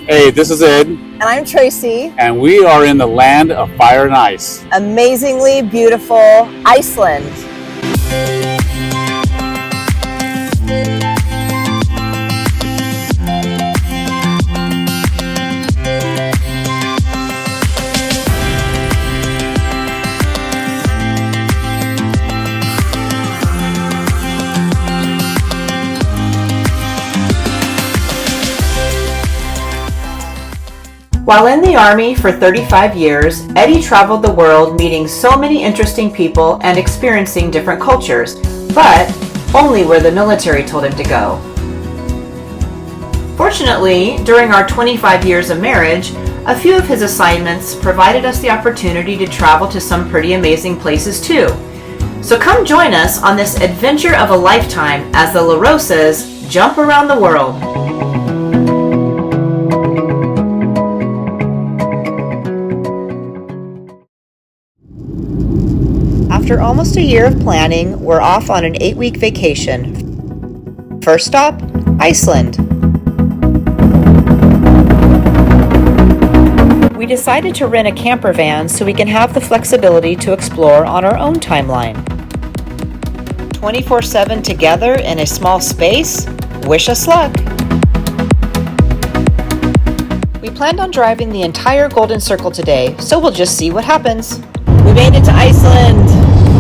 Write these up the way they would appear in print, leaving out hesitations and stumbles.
Hey, this is Ed. And I'm Tracy. And we are in the land of fire and ice. Amazingly beautiful Iceland. While in the Army for 35 years, Eddie traveled the world meeting so many interesting people and experiencing different cultures, but only where the military told him to go. Fortunately, during our 25 years of marriage, a few of his assignments provided us the opportunity to travel to some pretty amazing places too. So come join us on this adventure of a lifetime as the La Rosas jump around the world. After almost a year of planning, we're off on an 8-week vacation. First stop, Iceland. We decided to rent a camper van so we can have the flexibility to explore on our own timeline. 24/7 together in a small space? Wish us luck! We planned on driving the entire Golden Circle today, so we'll just see what happens. We made it to Iceland!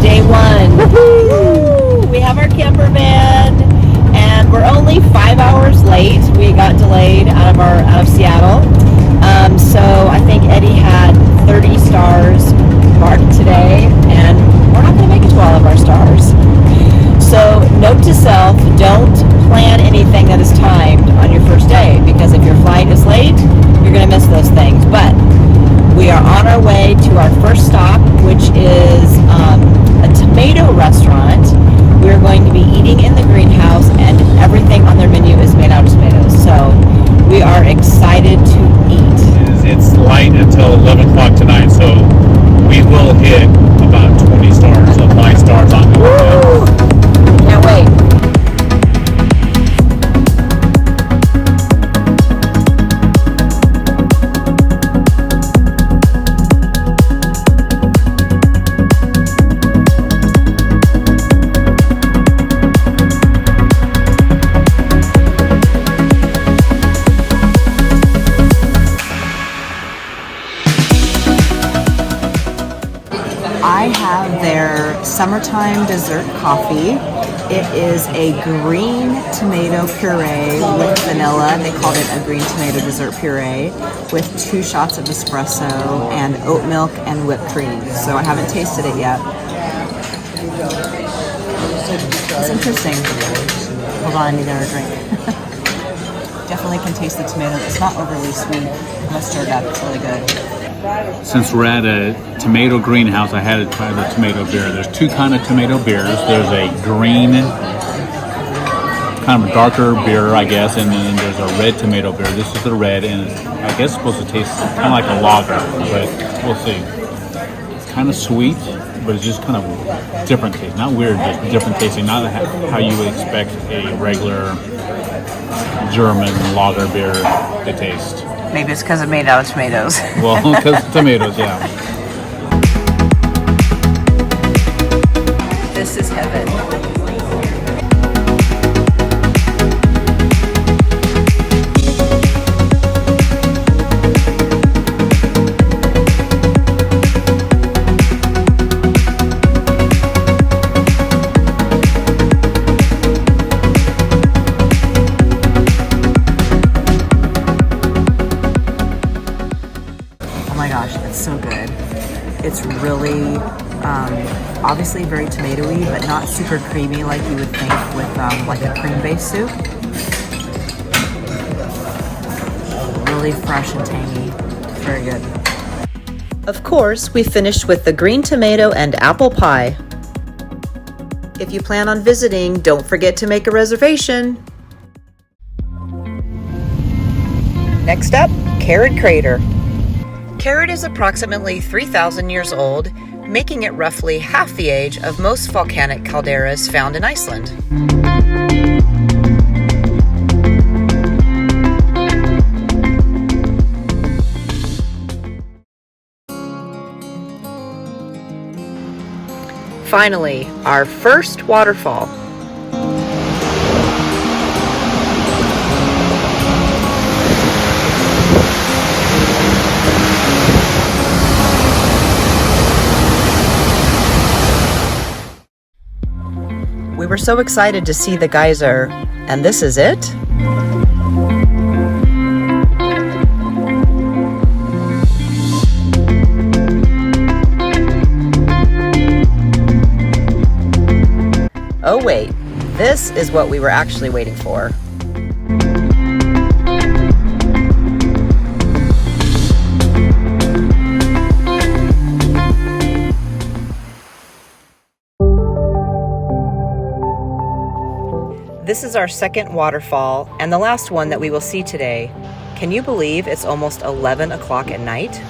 Day one. Woo-hoo! We have our camper van, and we're only 5 hours late. We got delayed out of Seattle. So I think Eddie had 30 stars marked today, and we're not going to make it to all of our stars. So note to self, don't plan anything that is timed on your first day, because if your flight is late, you're going to miss those things. But we are on our way to our first stop, which is a tomato restaurant. We're going to be eating in the greenhouse, and everything on their menu is made out of tomatoes. So we are excited to eat. It's light until 11 o'clock tonight, so we will hit about 20 stars of my stars on the way. Can't wait. I have their summertime dessert coffee. It is a green tomato puree with vanilla. They called it a green tomato dessert puree with 2 shots of espresso and oat milk and whipped cream. So I haven't tasted it yet. It's interesting. Hold on, I need another drink. Definitely can taste the tomato. It's not overly sweet. I'm gonna stir it up. It's really good. Since we're at a tomato greenhouse, I had to try the tomato beer. There's 2 kind of tomato beers. There's a green, kind of a darker beer, I guess, and then there's a red tomato beer. This is the red, and I guess it's supposed to taste kind of like a lager, but we'll see. It's kind of sweet, but it's just kind of different taste. Not weird, just different tasting. Not how you would expect a regular German lager beer to taste. Maybe it's because it's made out of tomatoes. Well, because tomatoes, yeah. This is heaven. So good. It's really obviously very tomatoey, but not super creamy like you would think with like a cream-based soup. Really fresh and tangy. It's very good. Of course, we finished with the green tomato and apple pie. If you plan on visiting, don't forget to make a reservation. Next up, Kerid Crater. Kerid is approximately 3,000 years old, making it roughly half the age of most volcanic calderas found in Iceland. finally, our first waterfall. We were so excited to see the geyser, and this is it? Oh wait, this is what we were actually waiting for. This is our second waterfall and the last one that we will see today. Can you believe it's almost 11 o'clock at night?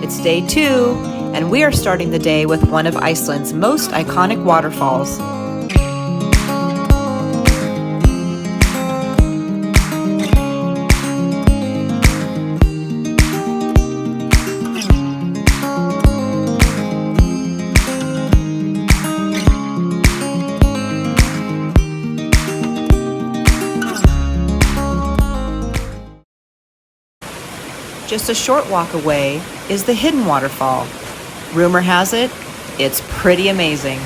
It's day 2, and we are starting the day with one of Iceland's most iconic waterfalls. Just a short walk away is the hidden waterfall. Rumor has it, it's pretty amazing.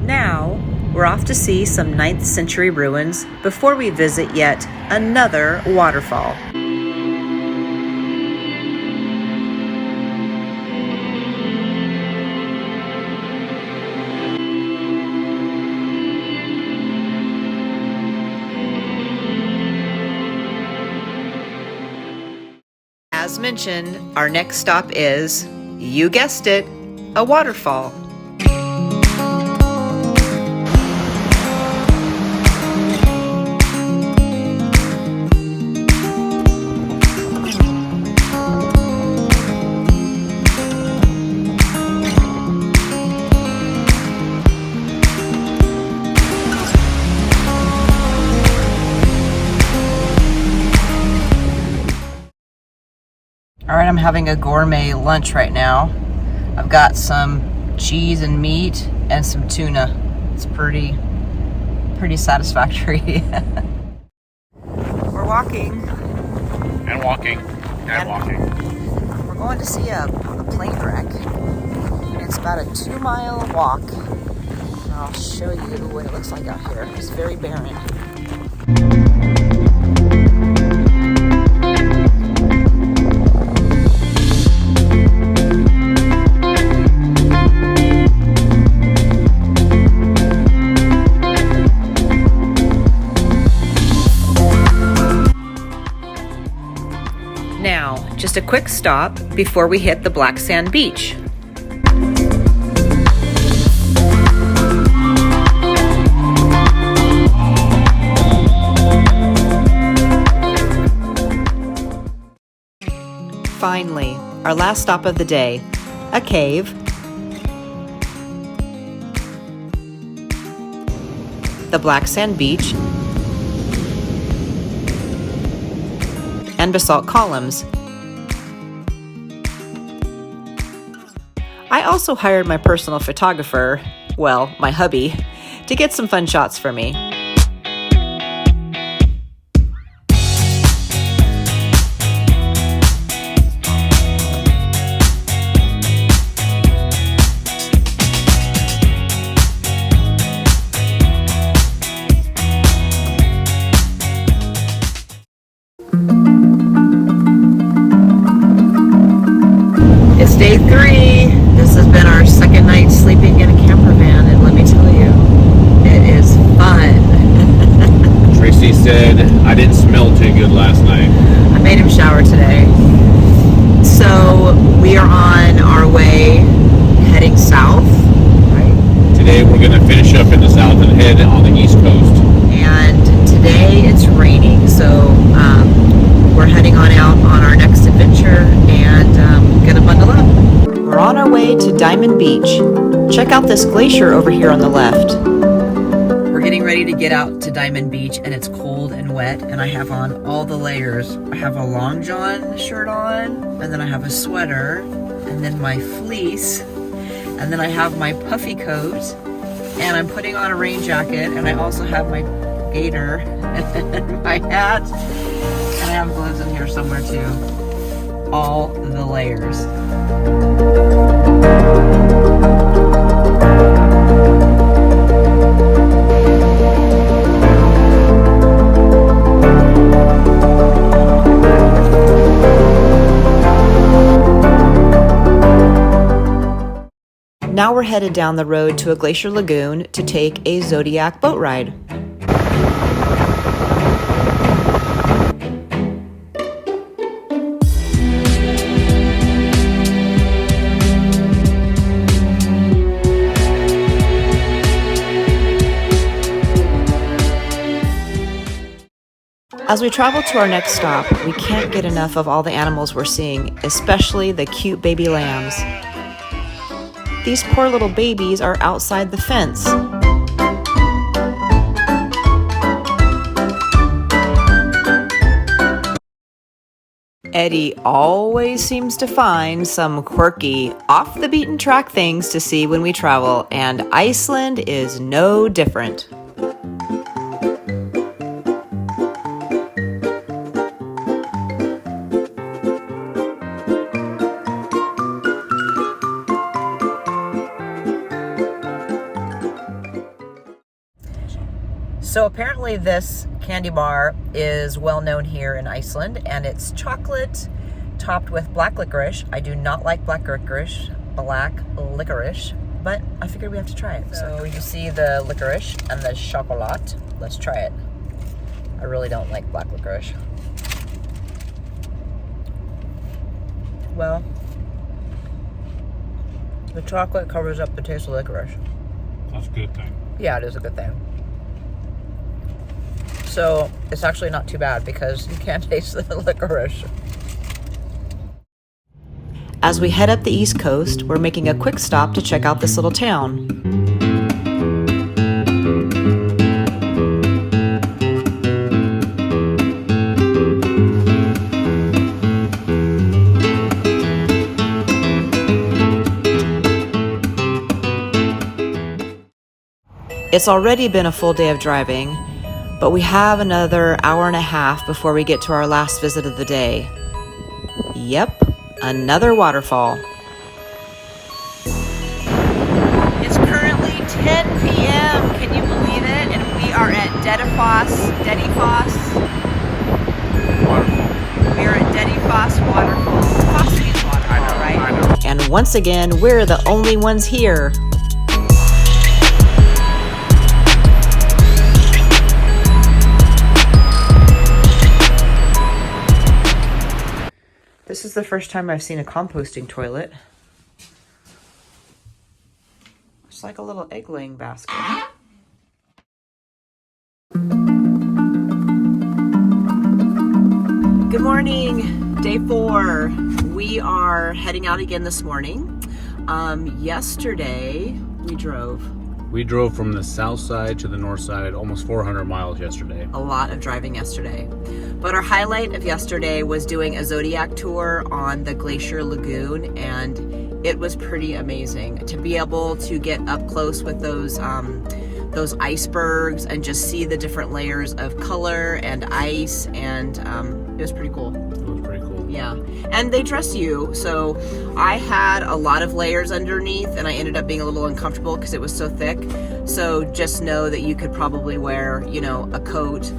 Now, we're off to see some 9th century ruins before we visit yet another waterfall. As mentioned, our next stop is, you guessed it, a waterfall. Alright, I'm having a gourmet lunch right now. I've got some cheese and meat and some tuna. It's pretty satisfactory. We're walking. And walking. And walking. We're going to see a plane wreck. It's about a 2-mile walk. And I'll show you what it looks like out here. It's very barren. Now, just a quick stop before we hit the black sand beach. Finally, our last stop of the day, a cave, the black sand beach, and basalt columns. I also hired my personal photographer, well, my hubby, to get some fun shots for me. It's day 3. This has been our second night sleeping in a camper van, and let me tell you, it is fun. Tracy said I didn't smell too good last night. I Made him shower today. So we are on our way heading south. Right? Today we're going to finish up in the south and head on the east coast. And today it's raining, so we're heading on out on our next adventure and gonna bundle up. We're on our way to Diamond Beach. Check out this glacier over here on the left. We're getting ready to get out to Diamond Beach and it's cold and wet and I have on all the layers. I have a long john shirt on and then I have a sweater and then my fleece and then I have my puffy coat and I'm putting on a rain jacket and I also have my gaiter and my hat and I have gloves in here somewhere too. All the layers. Now we're headed down the road to a glacier lagoon to take a Zodiac boat ride. As we travel to our next stop, we can't get enough of all the animals we're seeing, especially the cute baby lambs. These poor little babies are outside the fence. Eddie always seems to find some quirky, off-the-beaten-track things to see when we travel, and Iceland is no different. So apparently this candy bar is well known here in Iceland and it's chocolate topped with black licorice. I do not like black licorice, but I figured we have to try it. So you see the licorice and the chocolate. Let's try it. I really don't like black licorice. Well, the chocolate covers up the taste of licorice. That's a good thing. Yeah, it is a good thing. So it's actually not too bad because you can't taste the licorice. As we head up the East Coast, we're making a quick stop to check out this little town. It's already been a full day of driving, but we have another hour and a half before we get to our last visit of the day. Yep, another waterfall. It's currently 10 p.m. Can you believe it? And we are at Dettifoss Waterfall. We are at Dettifoss Waterfall. Foss Waterfall, right? I know. And once again, we're the only ones here. This is the first time I've seen a composting toilet. It's like a little egg-laying basket. Good morning, day 4. We are heading out again this morning. Yesterday we drove. We drove from the south side to the north side, almost 400 miles yesterday. A lot of driving yesterday. But our highlight of yesterday was doing a Zodiac tour on the Glacier Lagoon, and it was pretty amazing to be able to get up close with those icebergs and just see the different layers of color and ice, and it was pretty cool. It was pretty cool. Yeah, and they dress you, so I had a lot of layers underneath and I ended up being a little uncomfortable because it was so thick. So just know that you could probably wear, you know, a coat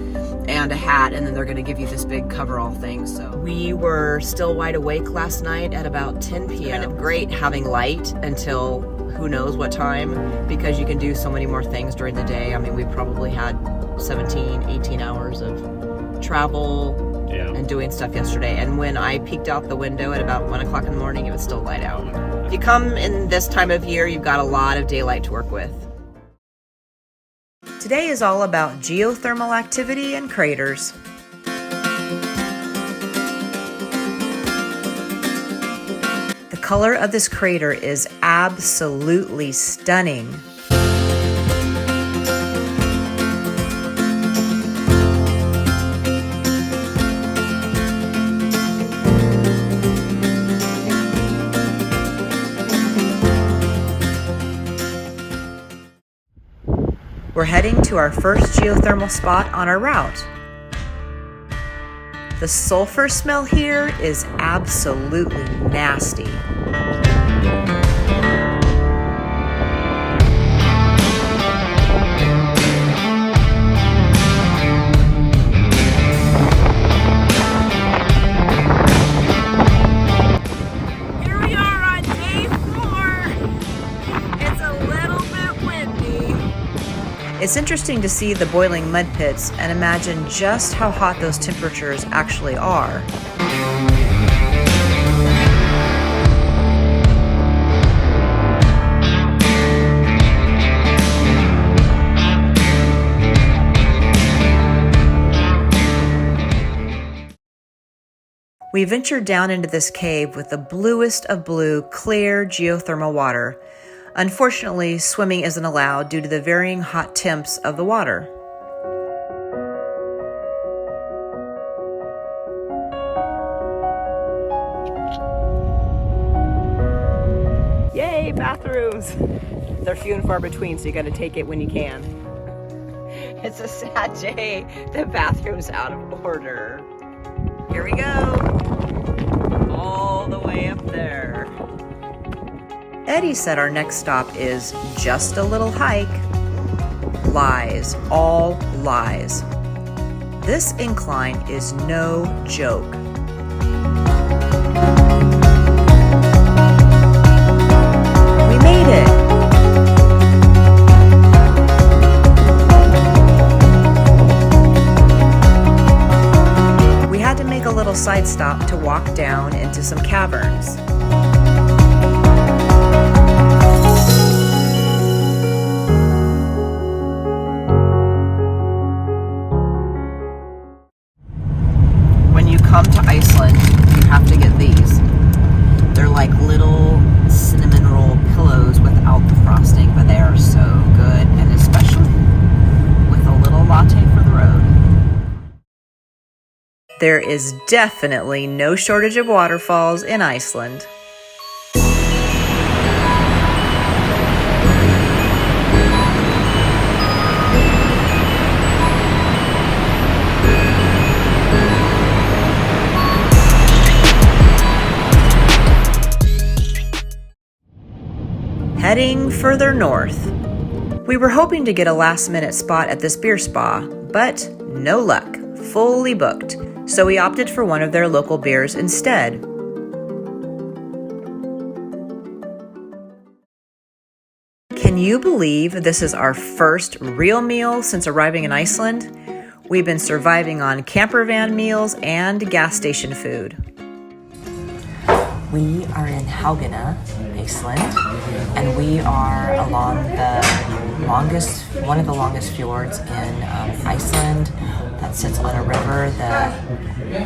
and a hat, and then they're going to give you this big coverall thing. So we were still wide awake last night at about 10 p.m. Kind of great having light until who knows what time, because you can do so many more things during the day. I mean, we probably had 17, 18 hours of travel, Yeah. and doing stuff yesterday. And when I peeked out the window at about 1 o'clock in the morning, it was still light out. If you come in this time of year, you've got a lot of daylight to work with. Today is all about geothermal activity and craters. The color of this crater is absolutely stunning. We're heading to our first geothermal spot on our route. The sulfur smell here is absolutely nasty. Here we are on day 4. It's a little bit windy. It's interesting to see the boiling mud pits and imagine just how hot those temperatures actually are. We ventured down into this cave with the bluest of blue, clear geothermal water. Unfortunately, swimming isn't allowed due to the varying hot temps of the water. Yay, bathrooms! They're few and far between, so you gotta take it when you can. It's a sad day. The bathroom's out of order. Here we go. All the way up there. Eddie said our next stop is just a little hike. Lies, all lies. This incline is no joke. We made it. We had to make a little side stop to walk down into some caverns. Come to Iceland, you have to get these. They're like little cinnamon roll pillows without the frosting, but they are so good, and especially with a little latte for the road. There is definitely no shortage of waterfalls in Iceland. Heading further north. We were hoping to get a last-minute spot at this beer spa, but no luck, fully booked, so we opted for one of their local beers instead. Can you believe this is our first real meal since arriving in Iceland? We've been surviving on camper van meals and gas station food. We are in Haugana, Iceland, and we are along one of the longest fjords in Iceland that sits on a river. The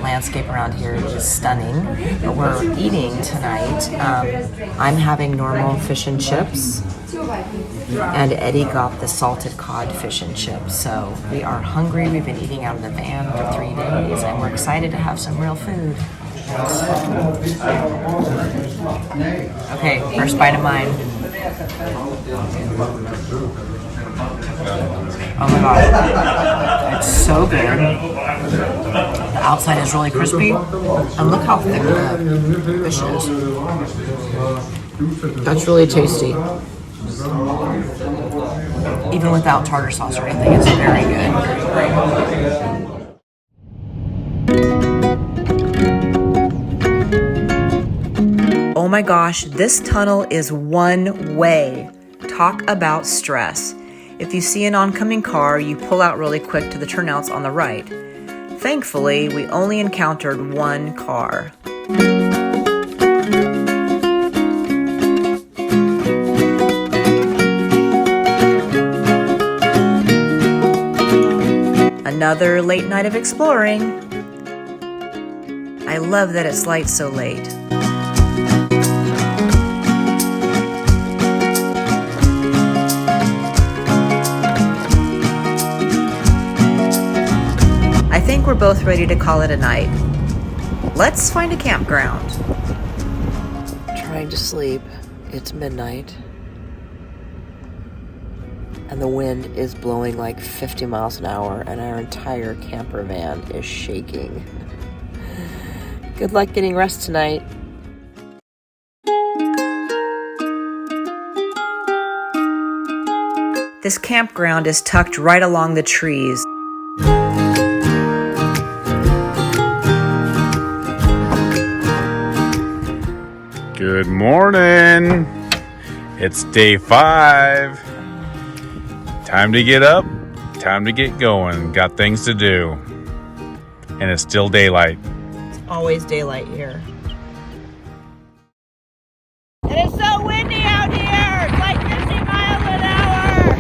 landscape around here is stunning, but we're eating tonight. I'm having normal fish and chips, and Eddie got the salted cod fish and chips. So we are hungry. We've been eating out of the van for 3 days, and we're excited to have some real food. Okay, first bite of mine. Oh my god, it's so good. The outside is really crispy, and look how thick the fish is. That's really tasty. Even without tartar sauce or anything, it's very good. Oh my gosh, this tunnel is one way. Talk about stress. If you see an oncoming car, you pull out really quick to the turnouts on the right. Thankfully, we only encountered one car. Another late night of exploring. I love that it's light so late. I think we're both ready to call it a night. Let's find a campground. Trying to sleep. It's midnight. And the wind is blowing like 50 miles an hour and our entire camper van is shaking. Good luck getting rest tonight. This campground is tucked right along the trees. Good morning. It's day 5. Time to get up, time to get going. Got things to do. And it's still daylight. It's always daylight here. And it's so windy out here. It's like 50 miles an hour.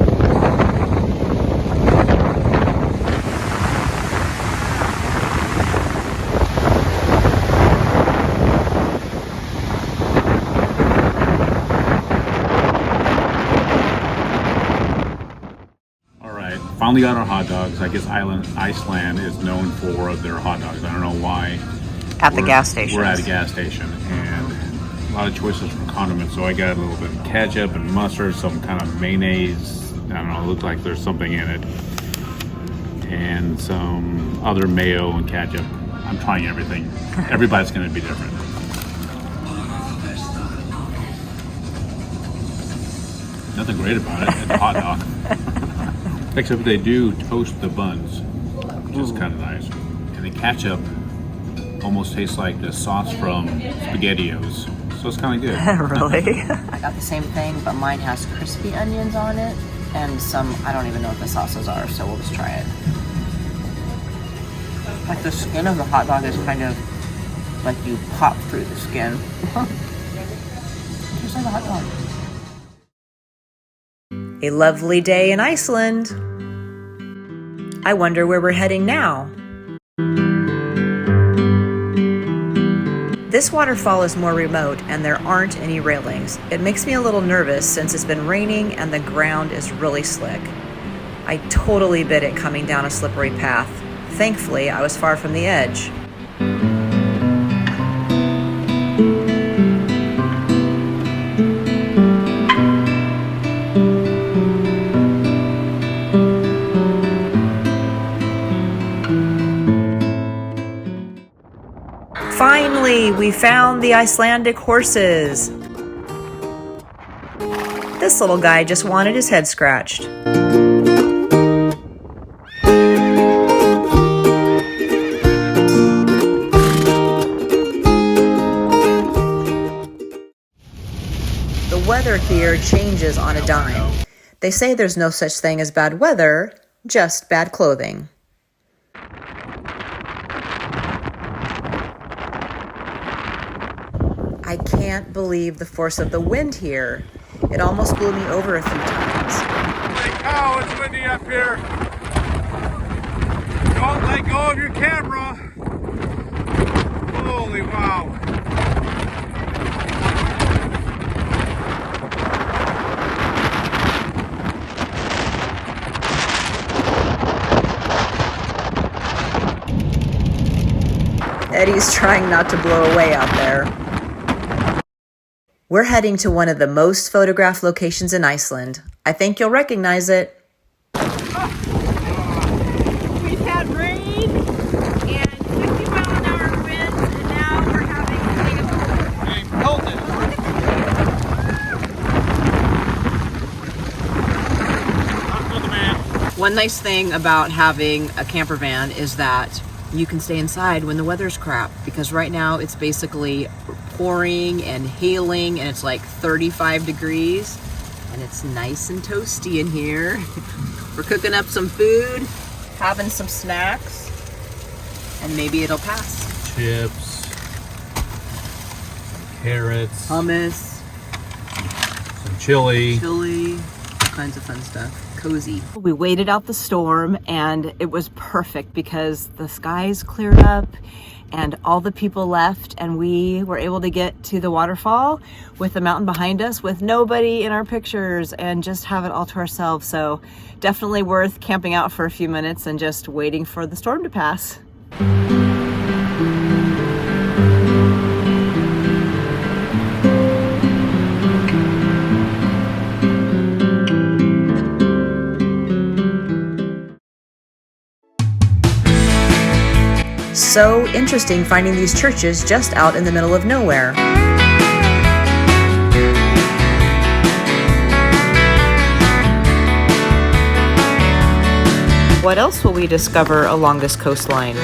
Finally got our hot dogs. I guess Iceland is known for their hot dogs. I don't know why. At the gas station. We're at a gas station, and a lot of choices for condiments. So I got a little bit of ketchup and mustard, some kind of mayonnaise. I don't know, it looked like there's something in it. And some other mayo and ketchup. I'm trying everything. Everybody's going to be different. Nothing great about it. It's a hot dog. Except they do toast the buns, which is kind of nice. And the ketchup almost tastes like the sauce from SpaghettiOs. So it's kind of good. Really? I got the same thing, but mine has crispy onions on it and some, I don't even know what the sauces are, so we'll just try it. Like the skin of the hot dog is kind of like you pop through the skin. Just like a hot dog. A lovely day in Iceland. I wonder where we're heading now. This waterfall is more remote and there aren't any railings. It makes me a little nervous since it's been raining and the ground is really slick. I totally bit it coming down a slippery path. Thankfully, I was far from the edge. Finally, we found the Icelandic horses. This little guy just wanted his head scratched. The weather here changes on a dime. They say there's no such thing as bad weather, just bad clothing. I can't believe the force of the wind here. It almost blew me over a few times. Holy cow, it's windy up here. Don't let go of your camera. Holy wow. Eddie's trying not to blow away out there. We're heading to one of the most photographed locations in Iceland. I think you'll recognize it. We've had rain and 50-mile-an-hour winds, and now we're having One nice thing about having a camper van is that you can stay inside when the weather's crap, because right now it's basically pouring and hailing and it's like 35 degrees and it's nice and toasty in here. We're cooking up some food, having some snacks. And maybe it'll pass. Chips, carrots, Hummus, some chili. chili, all kinds of fun stuff. Cozy. We waited out the storm and it was perfect because the skies cleared up and all the people left and we were able to get to the waterfall with the mountain behind us with nobody in our pictures and just have it all to ourselves. So definitely worth camping out for a few minutes and just waiting for the storm to pass. So interesting finding these churches just out in the middle of nowhere. What else will we discover along this coastline?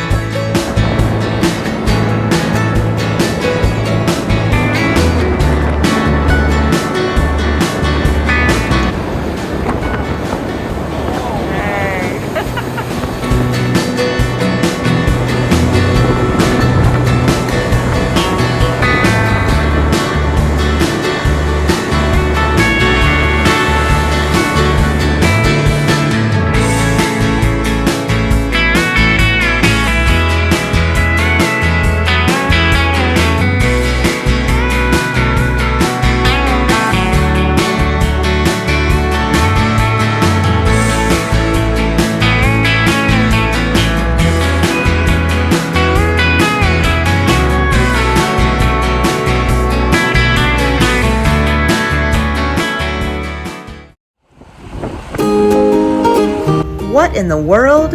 What in the world?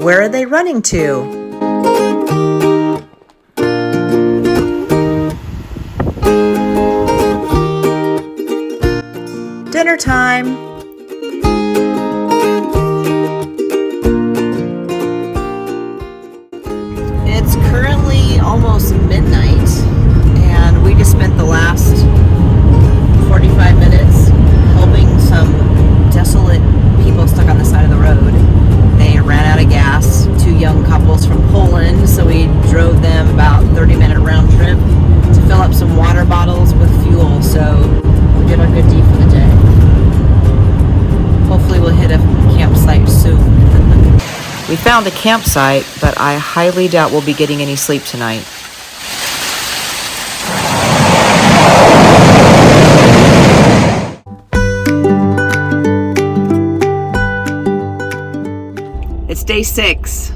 Where are they running to? Dinner time. It's currently almost midnight and we just spent the last 45 minutes helping some desolate people stuck on the side of the road. They ran out of gas, two young couples from Poland, so we drove them about 30-minute round trip to fill up some water bottles with fuel, so we did our good deed for the day. Hopefully we'll hit a campsite soon. We found a campsite, but I highly doubt we'll be getting any sleep tonight. It's day 6,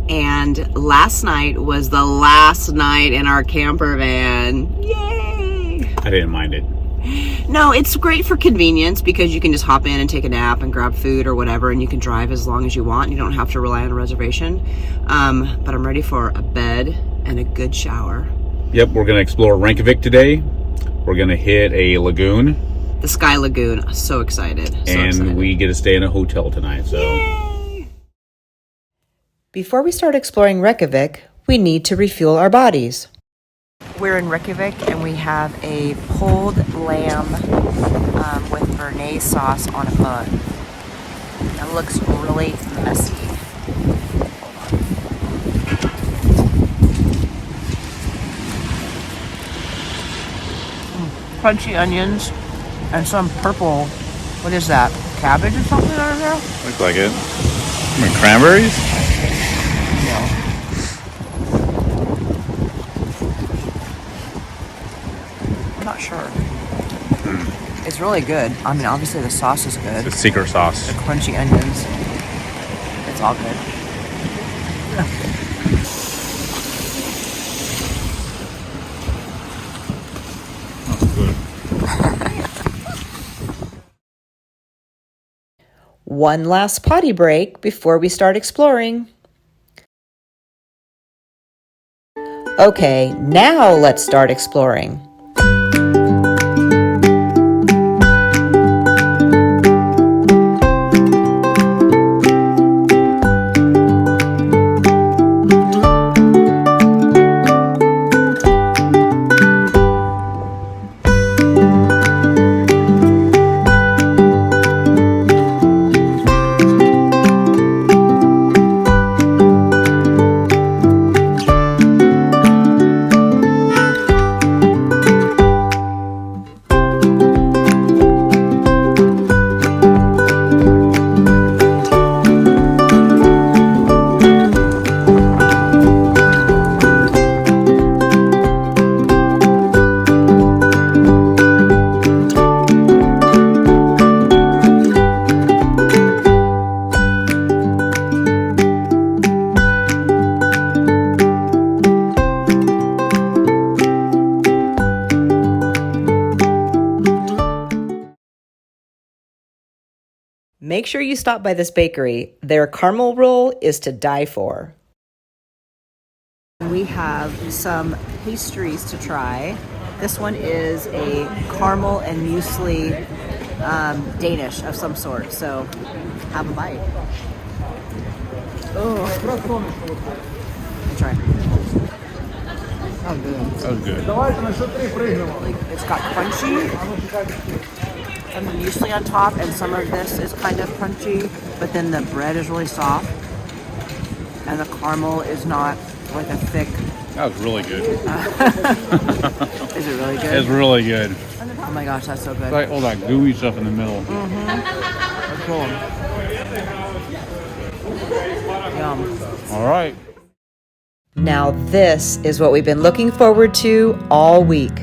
and last night was the last night in our camper van. Yay! I didn't mind it. No, it's great for convenience because you can just hop in and take a nap and grab food or whatever, and you can drive as long as you want. You don't have to rely on a reservation. But I'm ready for a bed and a good shower. Yep, we're going to explore Reykjavik today. We're going to hit a lagoon. The Sky Lagoon. I'm so excited. And we get to stay in a hotel tonight. So. Yay! Before we start exploring Reykjavik, we need to refuel our bodies. We're in Reykjavik and we have a pulled lamb with béarnaise sauce on a bun. It looks really messy. Crunchy onions and some purple, what is that, cabbage or something under there? Looks like it. I mean, cranberries? Not sure. It's really good. I mean, obviously the sauce is good. The secret sauce. The crunchy onions. It's all good. One last potty break before we start exploring. Okay, now let's start exploring. Make sure you stop by this bakery. Their caramel roll is to die for. We have some pastries to try. This one is a caramel and muesli Danish of some sort. So have a bite. Oh, try. Oh, good. That was good. Like, it's got crunchy and the muesli on top, and some of this is kind of crunchy, but then the bread is really soft, and the caramel is not like a thick. That was really good. Is it really good? It's really good. Oh my gosh, that's so good. It's like all that gooey stuff in the middle. That's cool. Yum. All right. Now this is what we've been looking forward to all week.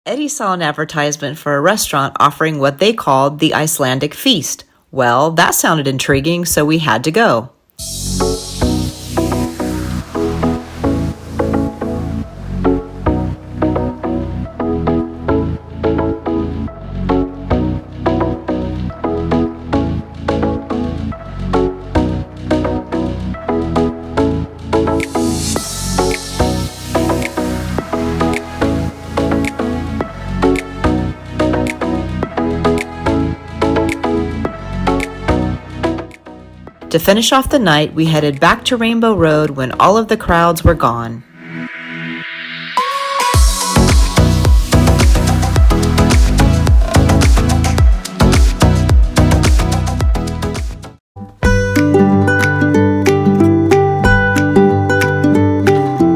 Eddie saw an advertisement for a restaurant offering what they called the Icelandic feast. Well, that sounded intriguing, so we had to go. To finish off the night, we headed back to Rainbow Road when all of the crowds were gone.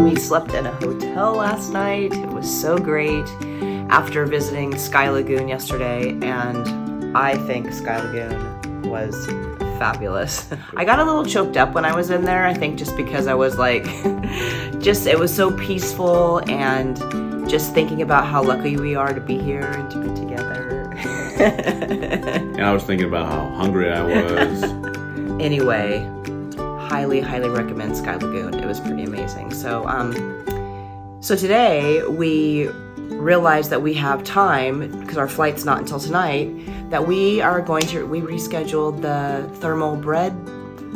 We slept in a hotel last night. It was so great after visiting Sky Lagoon yesterday, and I think Sky Lagoon was fabulous. I got a little choked up when I was in there, I think just because I was like, it was so peaceful, and just thinking about how lucky we are to be here and to be together. And I was thinking about how hungry I was. Anyway, highly recommend Sky Lagoon. It was pretty amazing. So today we realized that we have time, because our flight's not until tonight, that we rescheduled the thermal bread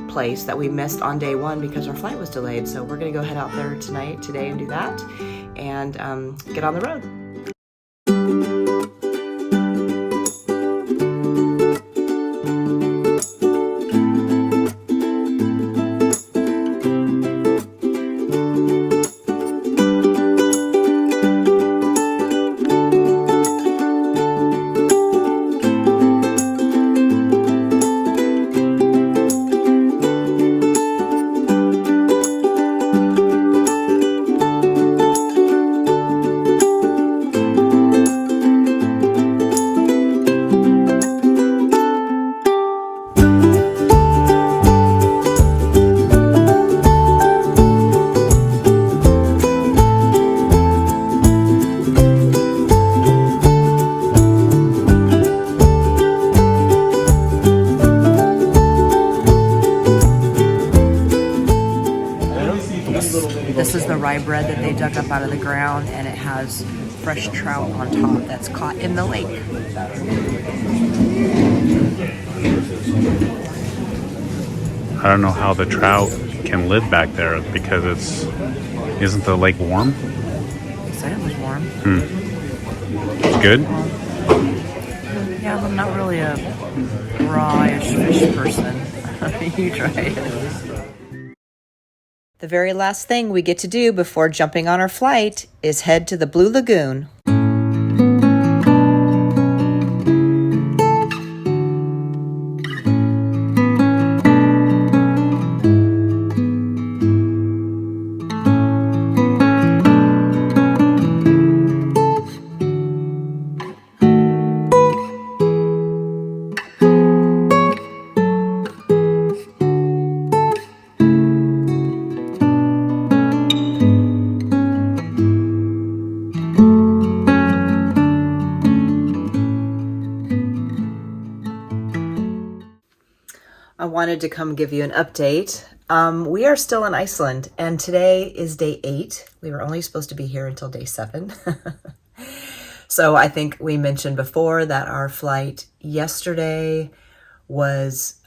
place that we missed on day one because our flight was delayed. So we're gonna go head out there today and do that, and get on the road. rye bread that they dug up out of the ground, and it has fresh trout on top that's caught in the lake. I don't know how the trout can live back there because isn't the lake warm? They said it was warm. It's good? Yeah, I'm not really a raw-ish fish person. You try it. The very last thing we get to do before jumping on our flight is head to the Blue Lagoon. I wanted to come give you an update. We are still in Iceland, and today is day 8. We were only supposed to be here until day 7. So I think we mentioned before that our flight yesterday was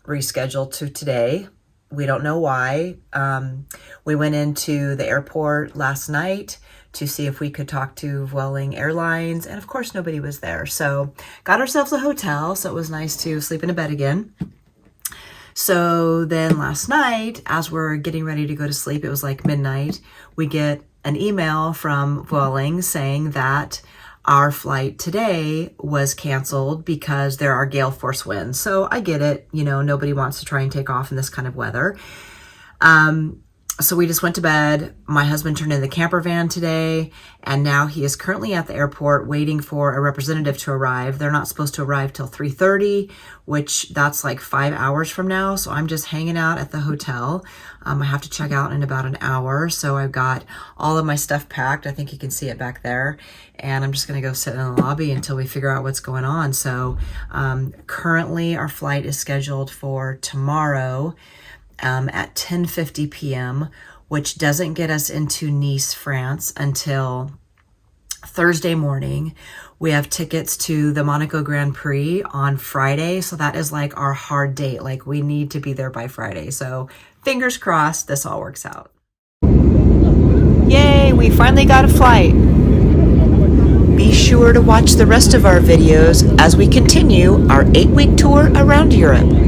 rescheduled to today. We don't know why. We went into the airport last night to see if we could talk to Vueling Airlines, and of course nobody was there. So got ourselves a hotel, so it was nice to sleep in a bed again. So then last night, as we're getting ready to go to sleep, it was like midnight, we get an email from Vueling saying that our flight today was canceled because there are gale force winds. So I get it, you know, nobody wants to try and take off in this kind of weather. So we just went to bed. My husband turned in the camper van today, and now he is currently at the airport waiting for a representative to arrive. They're not supposed to arrive till 3:30, which that's like 5 hours from now. So I'm just hanging out at the hotel. I have to check out in about an hour. So I've got all of my stuff packed. I think you can see it back there. And I'm just going to go sit in the lobby until we figure out what's going on. So currently our flight is scheduled for tomorrow at 10:50 p.m., which doesn't get us into Nice, France until Thursday morning. We have tickets to the Monaco Grand Prix on Friday, so that is like our hard date. Like we need to be there by Friday. So fingers crossed this all works out. Yay, we finally got a flight. Be sure to watch the rest of our videos as we continue our 8-week tour around Europe.